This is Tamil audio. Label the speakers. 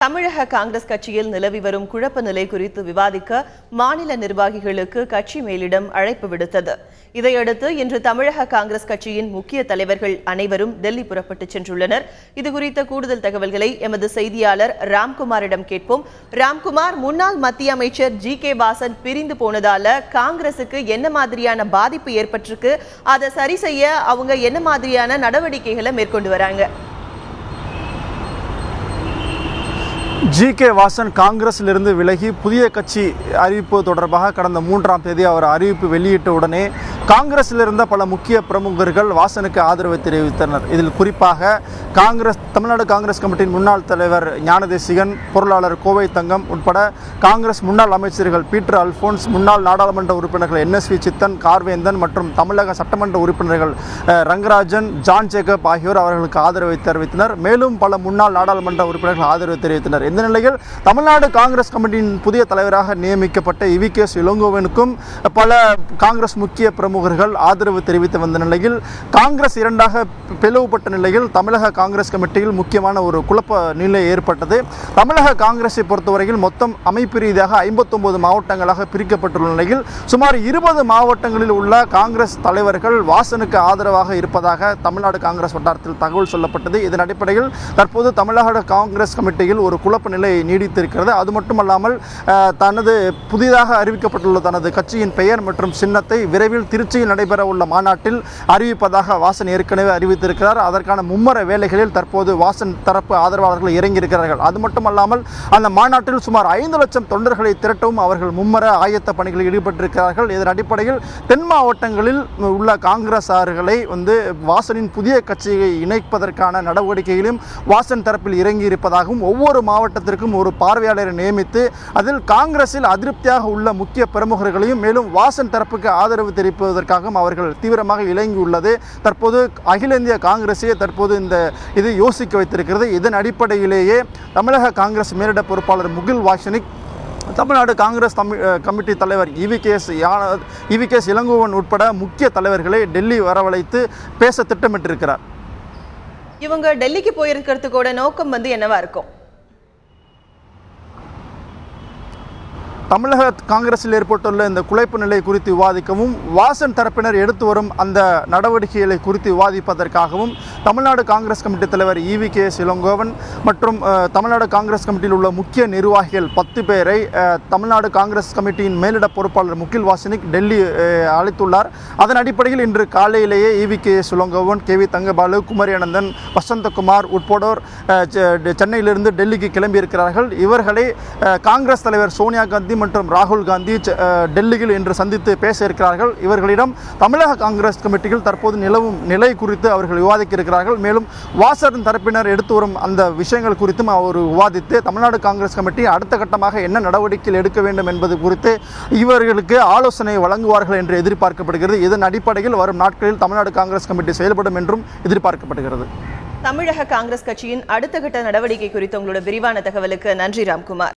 Speaker 1: தமிழக காங்கிரஸ் கட்சியில் நிலவி வரும் குழப்ப நிலை குறித்து விவாதிக்க மாநில நிர்வாகிகளுக்கு கட்சி மேலிடம் அழைப்பு விடுத்தது. இதையடுத்து இன்று தமிழக காங்கிரஸ் கட்சியின் முக்கிய தலைவர்கள் அனைவரும் டெல்லி புறப்பட்டுச் சென்றுள்ளனர். இதுகுறித்த கூடுதல் தகவல்களை எமது செய்தியாளர் ராம்குமாரிடம் கேட்போம். ராம்குமார், முன்னாள் மத்திய அமைச்சர் ஜி.கே. வாசன் பிரிந்து போனதால காங்கிரசுக்கு என்ன மாதிரியான பாதிப்பு ஏற்பட்டிருக்கு? அதை சரி செய்ய அவங்க என்ன மாதிரியான நடவடிக்கைகளை மேற்கொண்டு வராங்க?
Speaker 2: ஜி.கே. வாசன் காங்கிரஸிலிருந்து விலகி புதிய கட்சி அறிவிப்பு தொடர்பாக கடந்த 3ஆம் தேதி அவர் அறிவிப்பு வெளியிட்ட உடனே காங்கிரஸில் இருந்த பல முக்கிய பிரமுகர்கள் வாசனுக்கு ஆதரவு தெரிவித்தனர். இதில் குறிப்பாக தமிழ்நாடு காங்கிரஸ் கமிட்டியின் முன்னாள் தலைவர் ஞானதேசிகன், பொருளாளர் கோவை தங்கம் உட்பட காங்கிரஸ் முன்னாள் அமைச்சர்கள் பீட்டர் அல்போன்ஸ், முன்னாள் நாடாளுமன்ற உறுப்பினர்கள் என்.எஸ்.வி. சித்தன், கார்வேந்தன் மற்றும் தமிழக சட்டமன்ற உறுப்பினர்கள் ரங்கராஜன், ஜான் ஜேக்கப் ஆகியோர் அவர்களுக்கு ஆதரவை தெரிவித்தனர். மேலும் பல முன்னாள் நாடாளுமன்ற உறுப்பினர்கள் ஆதரவு தெரிவித்தனர். இந்த நிலையில் தமிழ்நாடு காங்கிரஸ் கமிட்டியின் புதிய தலைவராக நியமிக்கப்பட்ட வி.கே. இளங்கோவனுக்கும் பல காங்கிரஸ் முக்கிய பிரமுகர்கள் ஆதரவு தெரிவித்து வந்த நிலையில் காங்கிரஸ் இரண்டாக பிளவுபட்ட நிலையில் தமிழக காங்கிரஸ் கமிட்டியில் முக்கியமான ஒரு குழப்ப நிலை ஏற்பட்டது. தமிழக காங்கிரஸை பொறுத்தவரையில் மொத்தம் அமைப்பு ரீதியாக 59 மாவட்டங்களாக பிரிக்கப்பட்டுள்ள நிலையில் சுமார் 20 மாவட்டங்களில் உள்ள காங்கிரஸ் தலைவர்கள் வாசனுக்கு ஆதரவாக இருப்பதாக தமிழ்நாடு காங்கிரஸ் வட்டாரத்தில் தகவல் சொல்லப்பட்டது. இதன் அடிப்படையில் தற்போது தமிழக காங்கிரஸ் கமிட்டியில் ஒரு குழப்ப நிலை நீடித்திருக்கிறது. அது மட்டுமல்லாமல் தனது புதிதாக அறிவிக்கப்பட்டுள்ள தனது கட்சியின் பெயர் மற்றும் சின்னத்தை விரைவில் திருச்சியில் நடைபெற உள்ள மாநாட்டில் அறிவிப்பதாக வாசன் ஏற்கனவே அறிவித்திருக்கிறார். அதற்கான மும்மர வேலைகளில் தற்போது வாசன் தரப்பு ஆதரவாளர்கள் இறங்கியிருக்கிறார்கள். அது மட்டுமல்லாமல் அந்த மாநாட்டில் சுமார் 5 லட்சம் தொண்டர்களை திரட்டவும் அவர்கள் மும்மர ஆயத்த பணிகளில் ஈடுபட்டிருக்கிறார்கள். இதன் அடிப்படையில் தென் மாவட்டங்களில் உள்ள காங்கிரசார்களை வாசனின் புதிய கட்சியை இணைப்பதற்கான நடவடிக்கையிலும் வாசன் தரப்பில் இறங்கியிருப்பதாகவும் ஒவ்வொரு மாவட்டத்திற்கும் ஒரு பார்வையாளரை நியமித்து அதில் காங்கிரஸில் அதிருப்தியாக உள்ள முக்கிய பிரமுகர்களையும் மேலும் வாசன் தரப்புக்கு ஆதரவு தெரிவிப்பதற்காகவும் அவர்கள் தீவிரமாக இறங்கியுள்ளது தற்போது அகில இந்திய காங்கிரஸையே தற்போது இது யோசிக்க வைத்திருக்கிறது. இதன் அடிப்படையிலேயே தமிழக காங்கிரஸ் மேலிட பொறுப்பாளர் முகில் வாசனிக் தமிழ்நாடு காங்கிரஸ் கமிட்டி தலைவர் வி.கே. இளங்கோவன் உட்பட முக்கிய தலைவர்களை டெல்லி வரவழைத்து பேச திட்டமிட்டிருக்கிறார்.
Speaker 1: இவங்க டெல்லிக்கு போயிருக்கிறதுக்கோட நோக்கம் என்னவா இருக்கும்?
Speaker 2: தமிழக காங்கிரஸில் ஏற்பட்டுள்ள இந்த குழப்ப நிலை குறித்து விவாதிக்கவும் வாசன் தரப்பினர் எடுத்து வரும் அந்த நடவடிக்கைகளை குறித்து விவாதிப்பதற்காகவும் தமிழ்நாடு காங்கிரஸ் கமிட்டி தலைவர் வி.கே. இளங்கோவன் மற்றும் தமிழ்நாடு காங்கிரஸ் கமிட்டியில் உள்ள முக்கிய நிர்வாகிகள் 10 பேரை தமிழ்நாடு காங்கிரஸ் கமிட்டியின் மேலிட பொறுப்பாளர் முகில் வாசனிக் டெல்லி அழைத்துள்ளார். அதன் அடிப்படையில் இன்று காலையிலேயே வி.கே. இளங்கோவன், கே.வி. தங்கபாலு, குமரியானந்தன், வசந்தகுமார் உட்படோர் சென்னையிலிருந்து டெல்லிக்கு கிளம்பியிருக்கிறார்கள். இவர்களை காங்கிரஸ் தலைவர் சோனியா காந்தி மற்றும் ராகுல் காந்தி டெல்லியில் இன்று சந்தித்து பேச இருக்கிறார்கள். இவர்களிடம் தமிழக காங்கிரஸ் கமிட்டியில் தற்போது நிலவும் நிலை குறித்து அவர்கள் விவாதிக்க இருக்கிறார்கள். மேலும் வாசன் தரப்பினர் எடுத்து வரும் அந்த விஷயங்கள் குறித்தும் அவர் விவாதித்து தமிழ்நாடு காங்கிரஸ் கமிட்டி அடுத்த கட்டமாக என்ன நடவடிக்கைகள் எடுக்க வேண்டும் என்பது குறித்து இவர்களுக்கு ஆலோசனை வழங்குவார்கள் என்று எதிர்பார்க்கப்படுகிறது. இதன் அடிப்படையில் வரும் நாட்களில் தமிழ்நாடு காங்கிரஸ் கமிட்டி செயல்படும் என்றும் எதிர்பார்க்கப்படுகிறது.
Speaker 1: தமிழக காங்கிரஸ் கட்சியின் அடுத்த கட்ட நடவடிக்கை குறித்து உங்களோட விரிவான தகவலுக்கு நன்றி ராம்குமார்.